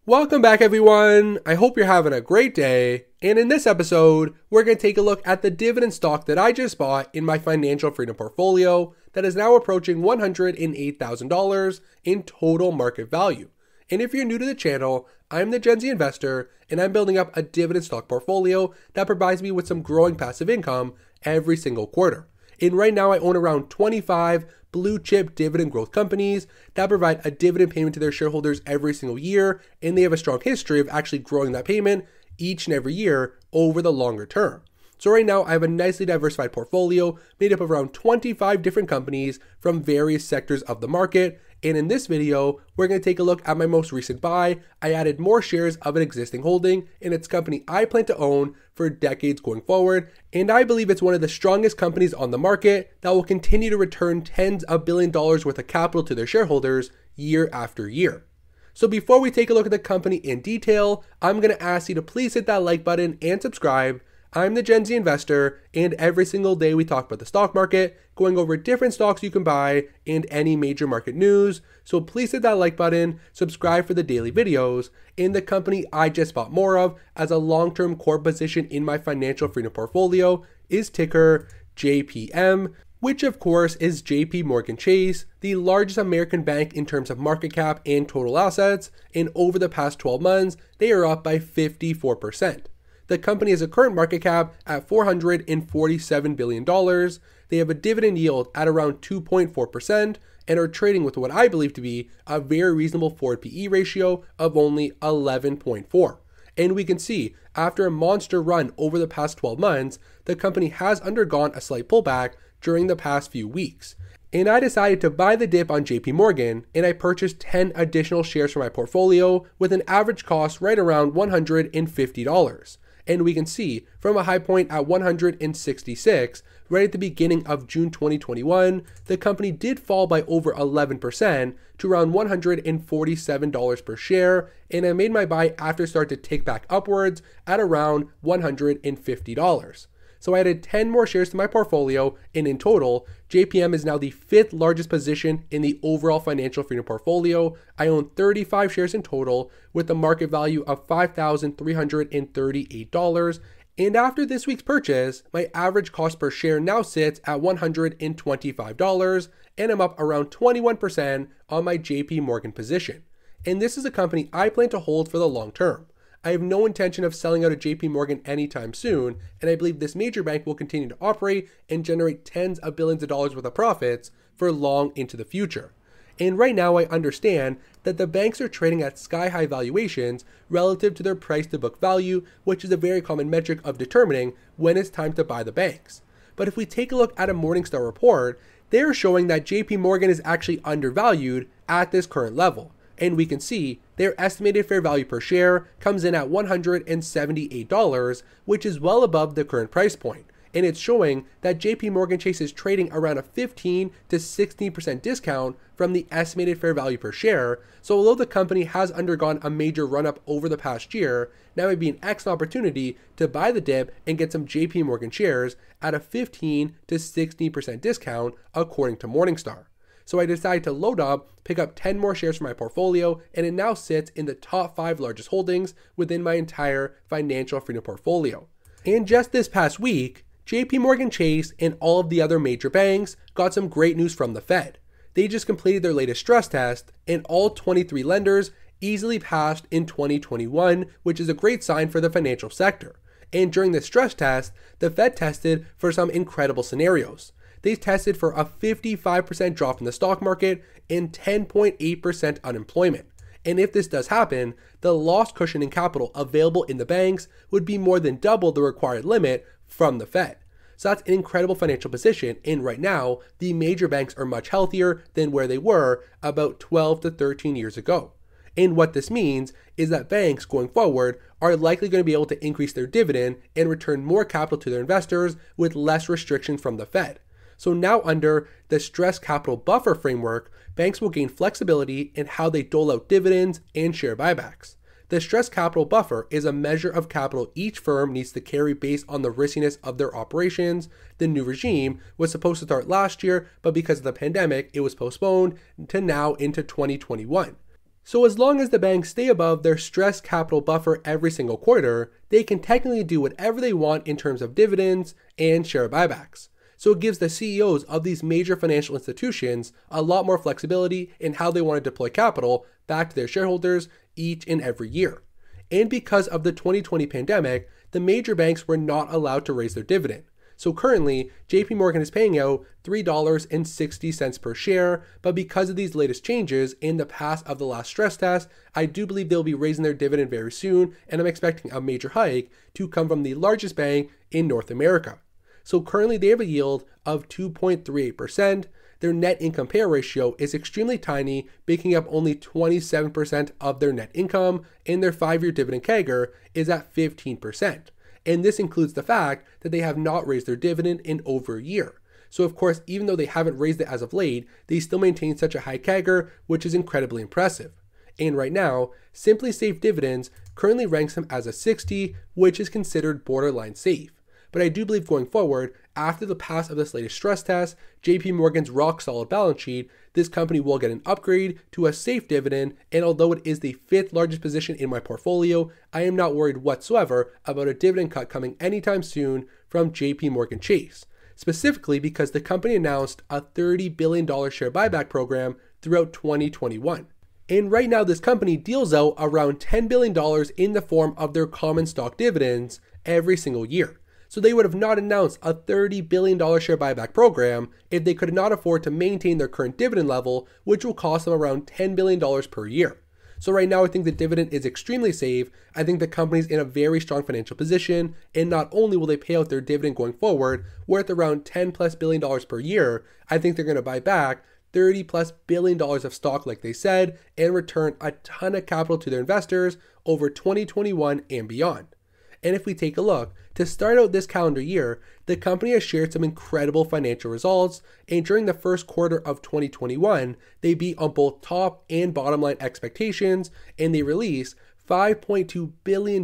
Welcome back, everyone. I hope you're having a great day. And in this episode, we're going to take a look at the dividend stock that I just bought in my financial freedom portfolio that is now approaching $108,000 in total market value. And if you're new to the channel, I'm the Gen Z investor, and I'm building up a dividend stock portfolio that provides me with some growing passive income every single quarter. And right now I own around 25 blue chip dividend growth companies that provide a dividend payment to their shareholders every single year, and they have a strong history of actually growing that payment each and every year over the longer term. So right now I have a nicely diversified portfolio made up of around 25 different companies from various sectors of the market. And in this video, we're going to take a look at my most recent buy. I added more shares of an existing holding, and it's a company I plan to own for decades going forward. And I believe it's one of the strongest companies on the market that will continue to return tens of billions of dollars worth of capital to their shareholders year after year. So before we take a look at the company in detail, I'm going to ask you to please hit that like button and subscribe. I'm the Gen Z investor, and every single day we talk about the stock market, going over different stocks you can buy and any major market news. So please hit that like button, subscribe for the daily videos. And the company I just bought more of as a long-term core position in my financial freedom portfolio is ticker JPM, which of course is JP Morgan Chase, the largest American bank in terms of market cap and total assets. And over the past 12 months, they are up by 54%. The company has a current market cap at $447 billion. They have a dividend yield at around 2.4% and are trading with what I believe to be a very reasonable forward PE ratio of only 11.4. And we can see after a monster run over the past 12 months, the company has undergone a slight pullback during the past few weeks. And I decided to buy the dip on JP Morgan, and I purchased 10 additional shares for my portfolio with an average cost right around $150. And we can see from a high point at 166 right at the beginning of June 2021, the company did fall by over 11% to around $147 per share. And I made my buy after start to tick back upwards at around $150. So I added 10 more shares to my portfolio, and in total, JPM is now the 5th largest position in the overall financial freedom portfolio. I own 35 shares in total with a market value of $5,338. And after this week's purchase, my average cost per share now sits at $125, and I'm up around 21% on my JP Morgan position. And this is a company I plan to hold for the long term. I have no intention of selling out of JP Morgan anytime soon, and I believe this major bank will continue to operate and generate tens of billions of dollars worth of profits for long into the future. And right now I understand that the banks are trading at sky-high valuations relative to their price to book value, which is a very common metric of determining when it's time to buy the banks. But if we take a look at a Morningstar report, they're showing that JP Morgan is actually undervalued at this current level. And we can see their estimated fair value per share comes in at $178, which is well above the current price point. And it's showing that JP Morgan Chase is trading around a 15 to 16% discount from the estimated fair value per share. So although the company has undergone a major run up over the past year, now would be an excellent opportunity to buy the dip and get some JP Morgan shares at a 15 to 16% discount according to Morningstar. So I decided to load up, pick up 10 more shares from my portfolio, and it now sits in the top 5 largest holdings within my entire financial freedom portfolio. And just this past week, JP Morgan Chase and all of the other major banks got some great news from the Fed. They just completed their latest stress test, and all 23 lenders easily passed in 2021, which is a great sign for the financial sector. And during this stress test, the Fed tested for some incredible scenarios. They tested for a 55% drop in the stock market and 10.8% unemployment. And if this does happen, the loss cushion in capital available in the banks would be more than double the required limit from the Fed. So that's an incredible financial position. And right now, the major banks are much healthier than where they were about 12 to 13 years ago. And what this means is that banks going forward are likely going to be able to increase their dividend and return more capital to their investors with less restrictions from the Fed. So now under the stress capital buffer framework, banks will gain flexibility in how they dole out dividends and share buybacks. The stress capital buffer is a measure of capital each firm needs to carry based on the riskiness of their operations. The new regime was supposed to start last year, but because of the pandemic, it was postponed to now into 2021. So as long as the banks stay above their stress capital buffer every single quarter, they can technically do whatever they want in terms of dividends and share buybacks. So it gives the CEOs of these major financial institutions a lot more flexibility in how they want to deploy capital back to their shareholders each and every year. And because of the 2020 pandemic, the major banks were not allowed to raise their dividend. So currently, JP Morgan is paying out $3.60 per share, but because of these latest changes in the pass of the last stress test, I do believe they'll be raising their dividend very soon, and I'm expecting a major hike to come from the largest bank in North America. So currently they have a yield of 2.38%. Their net income payout ratio is extremely tiny, making up only 27% of their net income, and their 5-year dividend CAGR is at 15%. And this includes the fact that they have not raised their dividend in over a year. So of course, even though they haven't raised it as of late, they still maintain such a high CAGR, which is incredibly impressive. And right now, Simply Safe Dividends currently ranks them as a 60, which is considered borderline safe. But I do believe going forward, after the pass of this latest stress test, JP Morgan's rock solid balance sheet, this company will get an upgrade to a safe dividend, and although it is the 5th largest position in my portfolio, I am not worried whatsoever about a dividend cut coming anytime soon from JP Morgan Chase, specifically because the company announced a $30 billion share buyback program throughout 2021. And right now this company deals out around $10 billion in the form of their common stock dividends every single year. So they would have not announced a $30 billion share buyback program if they could not afford to maintain their current dividend level, which will cost them around $10 billion per year. So right now I think the dividend is extremely safe. I think the company's in a very strong financial position, and not only will they pay out their dividend going forward, worth around $10+ billion per year, I think they're going to buy back $30+ billion of stock like they said, and return a ton of capital to their investors over 2021 and beyond. And if we take a look, to start out this calendar year, the company has shared some incredible financial results, and during the first quarter of 2021, they beat on both top and bottom line expectations, and they released $5.2 billion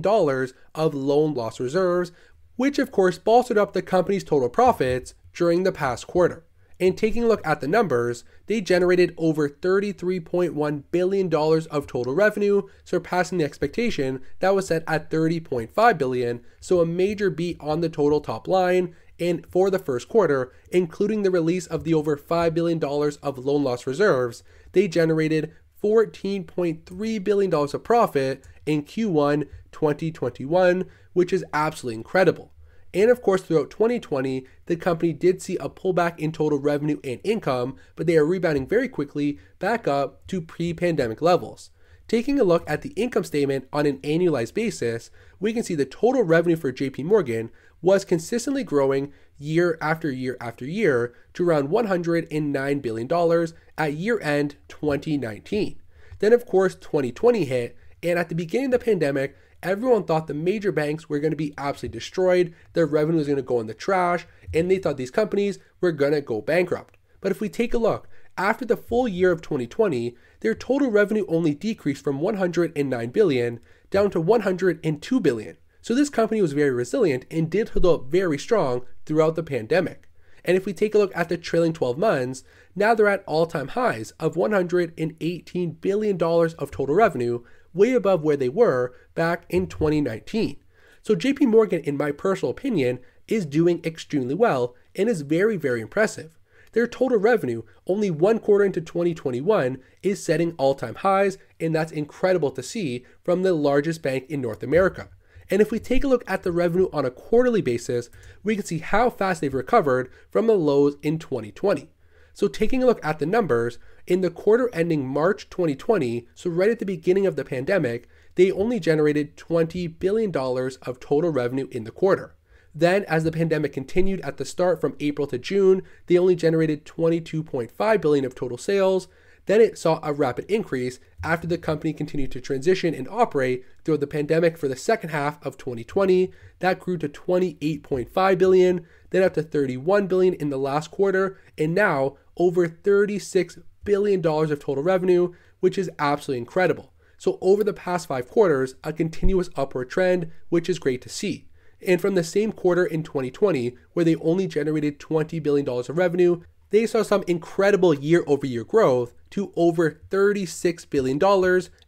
of loan loss reserves, which of course bolstered up the company's total profits during the past quarter. And taking a look at the numbers, they generated over $33.1 billion of total revenue, surpassing the expectation that was set at $30.5 billion, so a major beat on the total top line. And for the first quarter, including the release of the over $5 billion of loan loss reserves, they generated $14.3 billion of profit in Q1 2021, which is absolutely incredible. And of course, throughout 2020, the company did see a pullback in total revenue and income, but they are rebounding very quickly back up to pre-pandemic levels. Taking a look at the income statement on an annualized basis, we can see the total revenue for JP Morgan was consistently growing year after year after year to around $109 billion at year-end 2019. Then of course, 2020 hit, and at the beginning of the pandemic, everyone thought the major banks were going to be absolutely destroyed, their revenue was going to go in the trash, and they thought these companies were going to go bankrupt. But if we take a look, after the full year of 2020, their total revenue only decreased from $109 billion down to $102 billion. So this company was very resilient and did hold up very strong throughout the pandemic. And if we take a look at the trailing 12 months, now they're at all-time highs of $118 billion of total revenue, way above where they were back in 2019. So JP Morgan, in my personal opinion, is doing extremely well and is very, very impressive. Their total revenue, only one quarter into 2021, is setting all-time highs, and that's incredible to see from the largest bank in North America. And if we take a look at the revenue on a quarterly basis, we can see how fast they've recovered from the lows in 2020. So taking a look at the numbers, in the quarter ending March 2020, so right at the beginning of the pandemic, they only generated $20 billion of total revenue in the quarter. Then, as the pandemic continued at the start from April to June, they only generated $22.5 billion of total sales. Then it saw a rapid increase after the company continued to transition and operate throughout the pandemic for the second half of 2020. That grew to $28.5 billion, then up to $31 billion in the last quarter, and now over $36 billion of total revenue, which is absolutely incredible. So over the past 5 quarters, a continuous upward trend, which is great to see. And from the same quarter in 2020, where they only generated $20 billion of revenue, they saw some incredible year-over-year growth to over $36 billion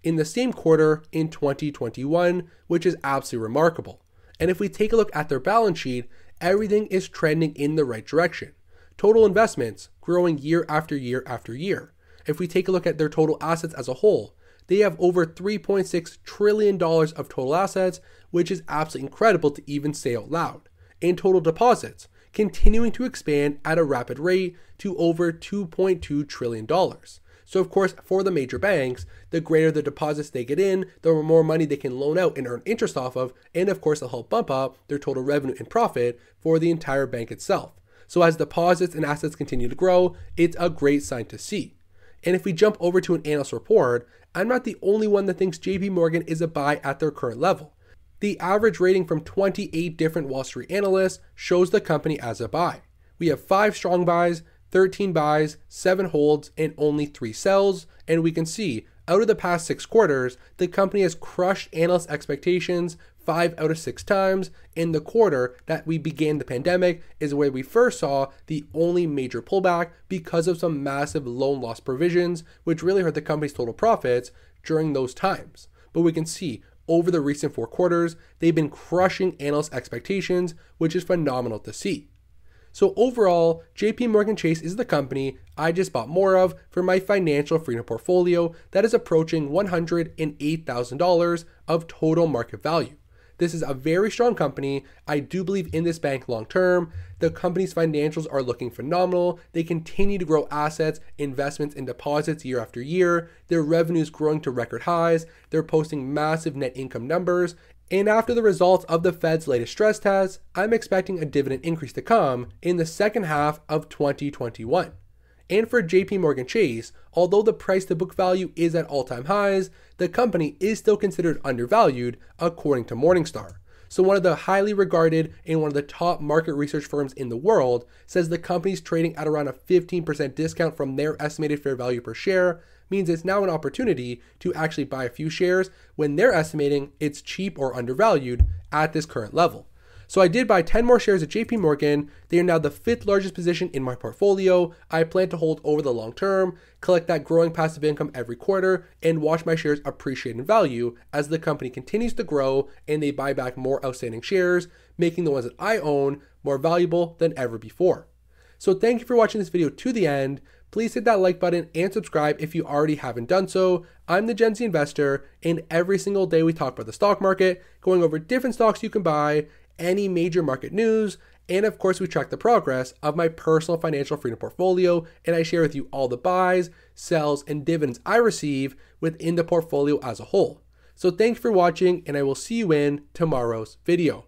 in the same quarter in 2021, which is absolutely remarkable. And if we take a look at their balance sheet, everything is trending in the right direction. Total investments growing year after year after year. If we take a look at their total assets as a whole, they have over $3.6 trillion of total assets, which is absolutely incredible to even say out loud. And total deposits continuing to expand at a rapid rate to over $2.2 trillion. So of course, for the major banks, the greater the deposits they get in, the more money they can loan out and earn interest off of, and of course, they'll help bump up their total revenue and profit for the entire bank itself. So as deposits and assets continue to grow, it's a great sign to see. And if we jump over to an analyst report, I'm not the only one that thinks JP Morgan is a buy at their current level. The average rating from 28 different Wall Street analysts shows the company as a buy. We have 5 strong buys, 13 buys, 7 holds, and only 3 sells. And we can see out of the past 6 quarters, the company has crushed analyst expectations 5 out of 6 times. In the quarter that we began the pandemic is where we first saw the only major pullback because of some massive loan loss provisions, which really hurt the company's total profits during those times. But we can see over the recent 4 quarters, they've been crushing analyst expectations, which is phenomenal to see. So overall, JP Morgan Chase is the company I just bought more of for my financial freedom portfolio that is approaching $108,000 of total market value. This is a very strong company. I do believe in this bank long term. The company's financials are looking phenomenal. They continue to grow assets, investments, and deposits year after year. Their revenue is growing to record highs. They're posting massive net income numbers. And after the results of the Fed's latest stress test, I'm expecting a dividend increase to come in the second half of 2021. And for JP Morgan Chase, although the price to book value is at all-time highs, the company is still considered undervalued according to Morningstar. So one of the highly regarded and one of the top market research firms in the world says the company's trading at around a 15% discount from their estimated fair value per share, means it's now an opportunity to actually buy a few shares when they're estimating it's cheap or undervalued at this current level. So I did buy 10 more shares at JP Morgan. They are now the 5th largest position in my portfolio. I plan to hold over the long term, collect that growing passive income every quarter, and watch my shares appreciate in value as the company continues to grow and they buy back more outstanding shares, making the ones that I own more valuable than ever before. So thank you for watching this video to the end. Please hit that like button and subscribe if you already haven't done so. I'm the Gen Z Investor, and every single day we talk about the stock market, going over different stocks you can buy, any major market news, and of course we track the progress of my personal financial freedom portfolio, and I share with you all the buys, sells, and dividends I receive within the portfolio as a whole. So thanks for watching, and I will see you in tomorrow's video.